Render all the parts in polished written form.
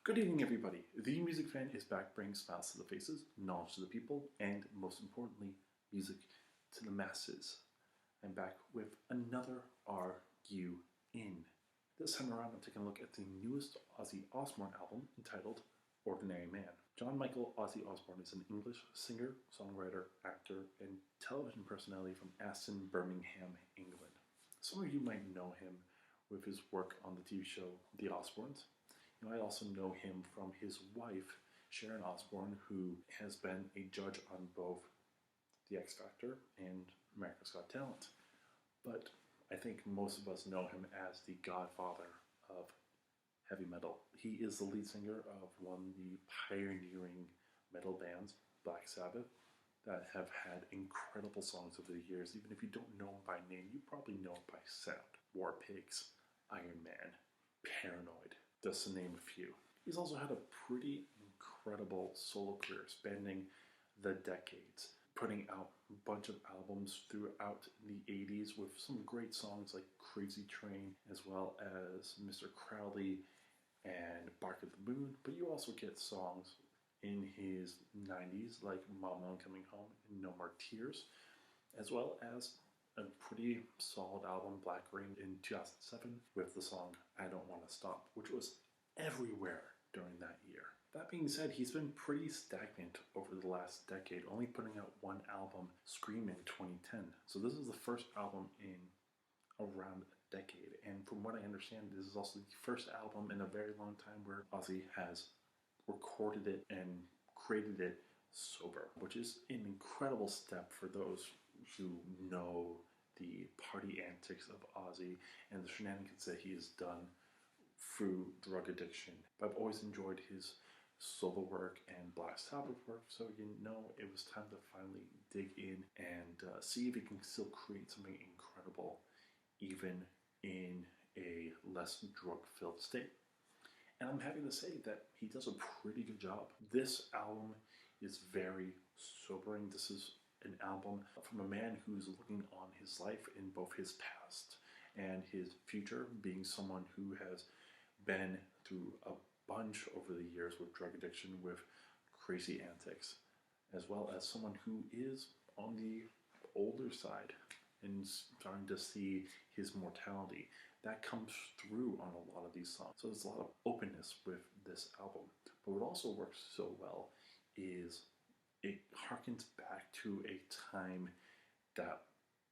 Good evening, everybody. The Music Fan is back, bringing smiles to the faces, knowledge to the people, and most importantly, music to the masses. I'm back with another Are You In? This time around, I'm taking a look at the newest Ozzy Osbourne album entitled Ordinary Man. John Michael Ozzy Osbourne is an English singer, songwriter, actor, and television personality from Aston, Birmingham, England. Some of you might know him with his work on the TV show The Osbournes. I also know him from his wife, Sharon Osbourne, who has been a judge on both The X Factor and America's Got Talent. But I think most of us know him as the godfather of heavy metal. He is the lead singer of one of the pioneering metal bands, Black Sabbath, that have had incredible songs over the years. Even if you don't know him by name, you probably know him by sound. War Pigs, Iron Man, Paranoid, just to name a few. He's also had a pretty incredible solo career spanning the decades, putting out a bunch of albums throughout the 80s with some great songs like Crazy Train, as well as Mr. Crowley and Bark at the Moon. But you also get songs in his 90s like Mama I'm Coming Home and No More Tears, as well as a pretty solid album, Black Rain, in 2007 with the song I Don't Want to Stop, which was everywhere during that year. That being said, he's been pretty stagnant over the last decade, only putting out one album, Scream, in 2010. So this is the first album in around a decade, and from what I understand, this is also the first album in a very long time where Ozzy has recorded it and created it sober, which is an incredible step for those who know the party antics of Ozzy and the shenanigans that he has done through drug addiction. But I've always enjoyed his solo work and Black Sabbath work, so it was time to finally dig in and see if he can still create something incredible even in a less drug-filled state. And I'm happy to say that he does a pretty good job. This album is very sobering. This is an album from a man who's looking on his life in both his past and his future, being someone who has been through a bunch over the years with drug addiction, with crazy antics, as well as someone who is on the older side and starting to see his mortality. That comes through on a lot of these songs. So there's a lot of openness with this album. But what also works so well is it harkens back to a time that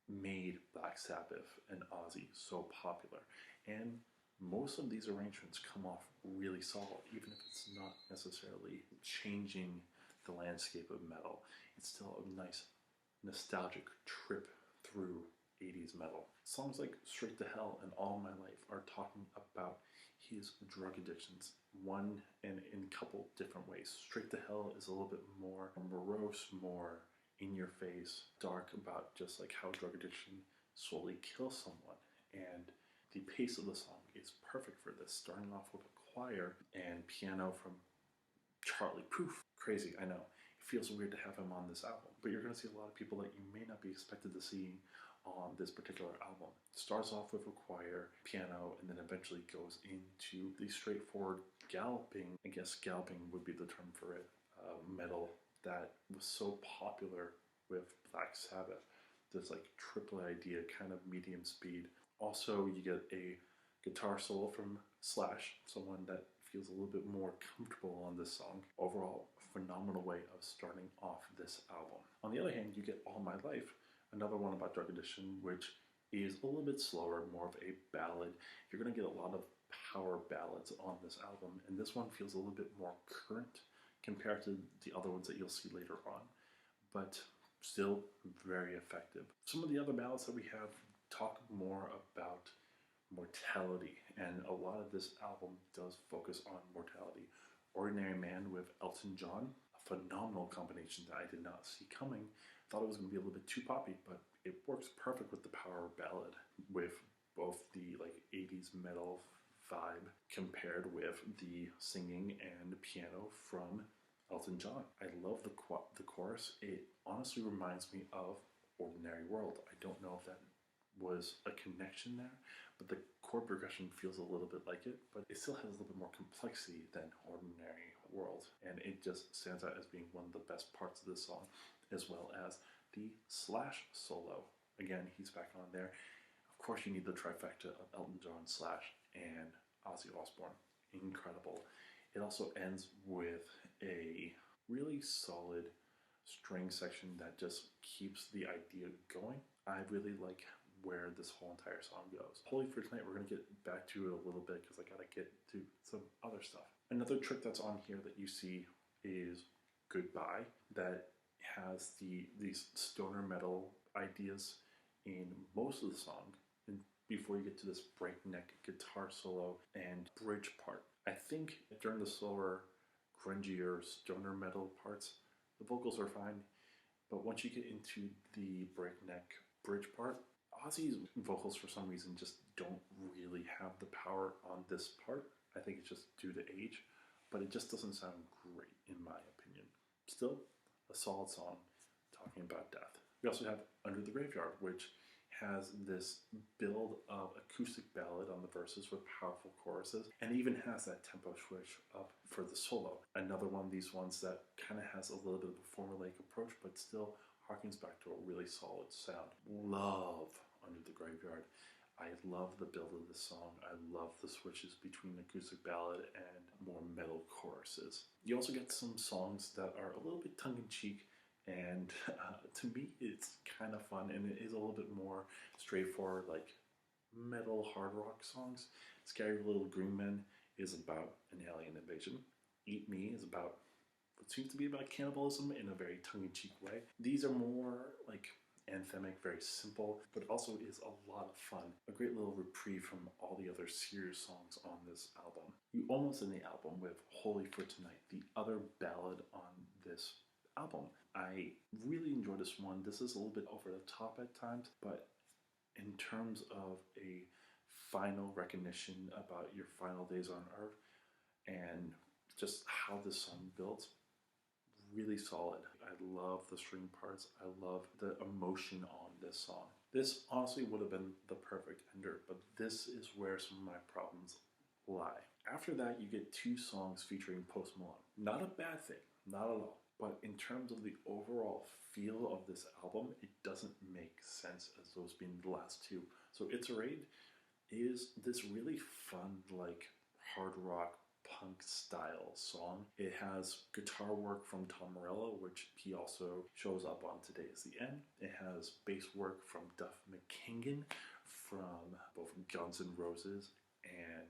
made Black Sabbath and Ozzy so popular. And most of these arrangements come off really solid, even if it's not necessarily changing the landscape of metal. It's still a nice nostalgic trip through 80s metal. Songs like Straight to Hell and All My Life are talking about his drug addictions, one and in a couple different ways. Straight to Hell is a little bit more morose, more in your face, dark, about just like how drug addiction slowly kills someone. And the pace of the song is perfect for this, starting off with a choir and piano from Charlie Puth. Crazy, I know. It feels weird to have him on this album, but you're going to see a lot of people that you may not be expected to see on this particular album. It starts off with a choir, piano, and then eventually goes into the straightforward galloping, I guess galloping would be the term for it, metal that was so popular with Black Sabbath. This like triple idea, kind of medium speed. Also, you get a guitar solo from Slash, someone that feels a little bit more comfortable on this song. Overall, a phenomenal way of starting off this album. On the other hand, you get All My Life, another one about drug addiction, which is a little bit slower, more of a ballad. You're going to get a lot of power ballads on this album, and this one feels a little bit more current compared to the other ones that you'll see later on, but still very effective. Some of the other ballads that we have talk more about mortality, and a lot of this album does focus on mortality. Ordinary Man with Elton John, a phenomenal combination that I did not see coming. Thought it was going to be a little bit too poppy, but it works perfect with the power ballad, with both the like 80s metal vibe compared with the singing and piano from Elton John. I love the chorus. It honestly reminds me of Ordinary World. I don't know if that was a connection there, but the chord progression feels a little bit like it, but it still has a little bit more complexity than Ordinary World, and it just stands out as being one of the best parts of this song, as well as the Slash solo. Again, he's back on there. Of course, you need the trifecta of Elton John, Slash, and Ozzy Osbourne. Incredible. It also ends with a really solid string section that just keeps the idea going. I really like where this whole entire song goes. Holy for Tonight, we're going to get back to it a little bit because I got to get to some other stuff. Another trick that's on here that you see is Goodbye, that has these stoner metal ideas in most of the song, and before you get to this breakneck guitar solo and bridge part. I think during the slower, grungier stoner metal parts, the vocals are fine, but once you get into the breakneck bridge part, Ozzy's vocals for some reason just don't really have the power on this part. I think it's just due to age, but it just doesn't sound great in my opinion. Still, a solid song talking about death. We also have Under the Graveyard, which has this build of acoustic ballad on the verses with powerful choruses, and even has that tempo switch up for the solo. Another one of these ones that kind of has a little bit of a formulaic approach, but still harkens back to a really solid sound. Love Under the Graveyard. I love the build of this song. I love the switches between acoustic ballad and more metal choruses. You also get some songs that are a little bit tongue-in-cheek, and to me it's kind of fun, and it is a little bit more straightforward, like metal hard rock songs. Scary Little Green Men is about an alien invasion. Eat Me is about what seems to be about cannibalism in a very tongue-in-cheek way. These are more like anthemic, very simple, but also is a lot of fun. A great little reprieve from all the other serious songs on this album. You almost end the album with Holy for Tonight, the other ballad on this album. I really enjoy this one. This is a little bit over the top at times, but in terms of a final recognition about your final days on Earth and just how this song builds, really solid. I love the string parts. I love the emotion on this song. This honestly would have been the perfect ender, but this is where some of my problems lie. After that, you get two songs featuring Post Malone. Not a bad thing, not at all. But in terms of the overall feel of this album, it doesn't make sense as those being the last two. So Iterate is this really fun, like hard rock punk style song. It has guitar work from Tom Morello, which he also shows up on Today Is the End. It has bass work from Duff McKagan from both Guns N' Roses and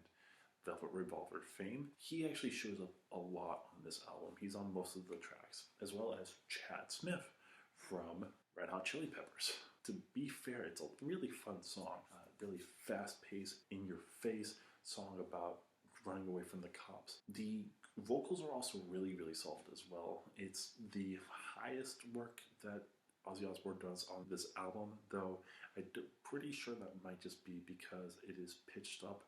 Velvet Revolver fame. He actually shows up a lot on this album. He's on most of the tracks, as well as Chad Smith from Red Hot Chili Peppers. To be fair, it's a really fun song. Really fast-paced, in-your-face song about running away from the cops. The vocals are also really, really solid as well. It's the highest work that Ozzy Osbourne does on this album, though I'm pretty sure that might just be because it is pitched up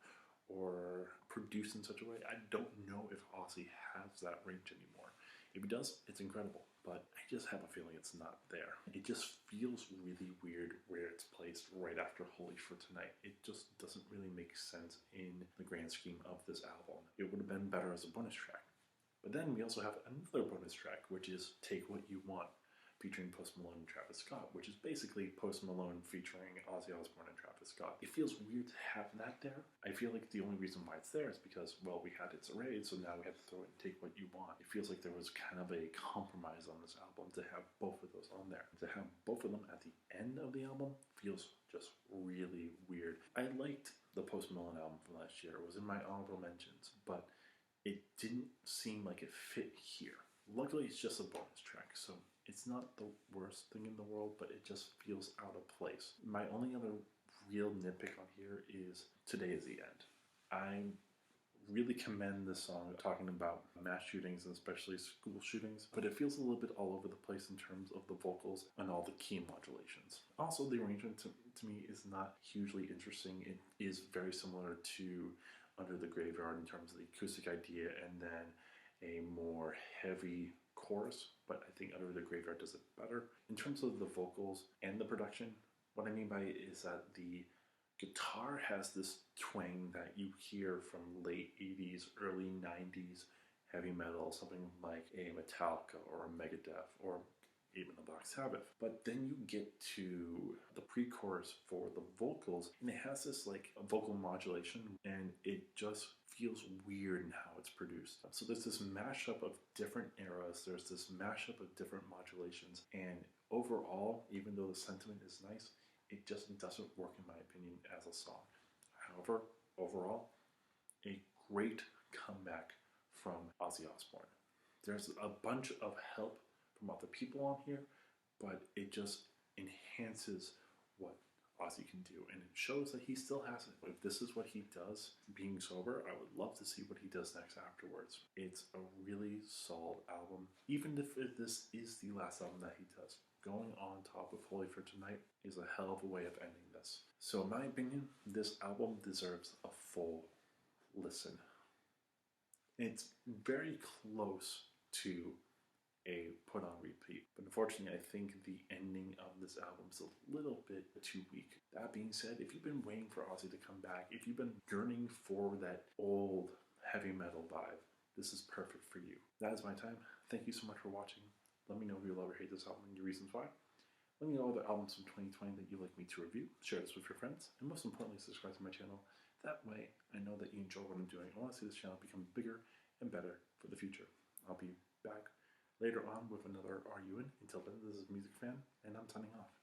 or produced in such a way. I don't know if Ozzy has that range anymore. If he does, it's incredible, but I just have a feeling it's not there. It just feels really weird where it's placed right after Holy for Tonight. It just doesn't really make sense in the grand scheme of this album. It would have been better as a bonus track. But then we also have another bonus track, which is Take What You Want, featuring Post Malone and Travis Scott, which is basically Post Malone featuring Ozzy Osbourne and Travis Scott. It feels weird to have that there. I feel like the only reason why it's there is because, well, we had It's a Raid, so now we have to throw it and Take What You Want. It feels like there was kind of a compromise on this album to have both of those on there. To have both of them at the end of the album feels just really weird. I liked the Post Malone album from last year. It was in my honorable mentions, but it didn't seem like it fit here. Luckily, it's just a bonus track, so it's not the worst thing in the world, but it just feels out of place. My only other real nitpick on here is Today Is the End. I really commend this song talking about mass shootings and especially school shootings, but it feels a little bit all over the place in terms of the vocals and all the key modulations. Also, the arrangement to me is not hugely interesting. It is very similar to Under the Graveyard in terms of the acoustic idea and then a more heavy chorus, but I think Under the Graveyard does it better. In terms of the vocals and the production, What I mean by it is that the guitar has this twang that you hear from late 80s, early 90s heavy metal, something like a Metallica or a Megadeth or even a Black Sabbath. But then you get to the pre-chorus for the vocals, and it has this like vocal modulation, and it just feels weird in how it's produced. So there's this mashup of different eras, there's this mashup of different modulations, and overall, even though the sentiment is nice, it just doesn't work in my opinion as a song. However, overall, a great comeback from Ozzy Osbourne. There's a bunch of help from other people on here, but it just enhances what Ozzy can do, and it shows that he still has it. If this is what he does being sober, I would love to see what he does next afterwards. It's a really solid album, even if this is the last album that he does. Going on top of Holy for Tonight is a hell of a way of ending this. So in my opinion, this album deserves a full listen. It's very close to a put on repeat, but unfortunately I think the ending of this album is a little bit too weak. That being said, if you've been waiting for Ozzy to come back, if you've been yearning for that old heavy metal vibe, this is perfect for you. That is my time. Thank you so much for watching. Let me know if you love or hate this album and your reasons why. Let me know other albums from 2020 that you'd like me to review. Share this with your friends. And most importantly, subscribe to my channel. That way, I know that you enjoy what I'm doing. I want to see this channel become bigger and better for the future. I'll be back later on with another RUN. Until then, this is Music Fan, and I'm signing off.